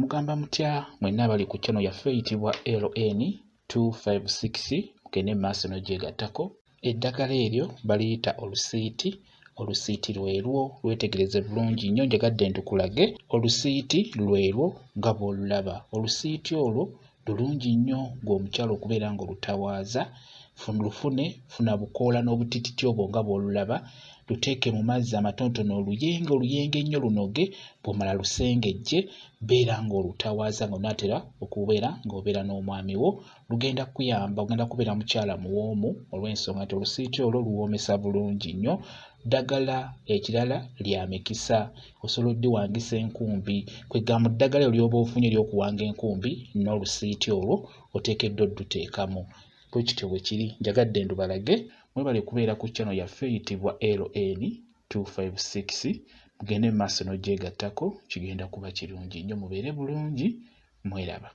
Mugamba mutya mwenna bali ku channel yaffe eyitibwa LN 256 mugende maaso n'ogyegattako. Eddagala eryo baliyita olusiiti. Olusiiti lwerwo lwetegereze bulungi nnyo, njagadde ntukulage. Olusiiti lwerwo nga bw'olulaba. Olusiiti olwo lulungi nnyo ng'omukyala okubeera ng'olutawaaza. Funa bukoola n'obutititi obwo nga bw'olulaba. Luteeke mu mazzi amatonotono oluyenge ennyo lunoge. Bw'omala lusengejje beera ng'olutawaaza ng'onaatera okubeera ng'obeera n'omwami wo. Lugenda kuyamba, ogenda kubeera mukyala muwoomu olw'ensonga nti olusiiti olwo luwoomesa bulungi nnyo. Ddagala ekirala lya mikisa. Osobola oddiwangisa enkumbi. Kwegamba ddagala ly'oba ofunye ery'okuwanga enkumbi n'olusiiti olwo oteekeddwa odduteekamu. Bwe kityo bwe kiri. Njagadde ndubalage. Mwebale kubeera ku channel yaffe eyitibwa LN 256. Mugende mu maaso n'ogyegattako, kigenda kuba kirungi nnyo. Mubeere bulungi, mweraba.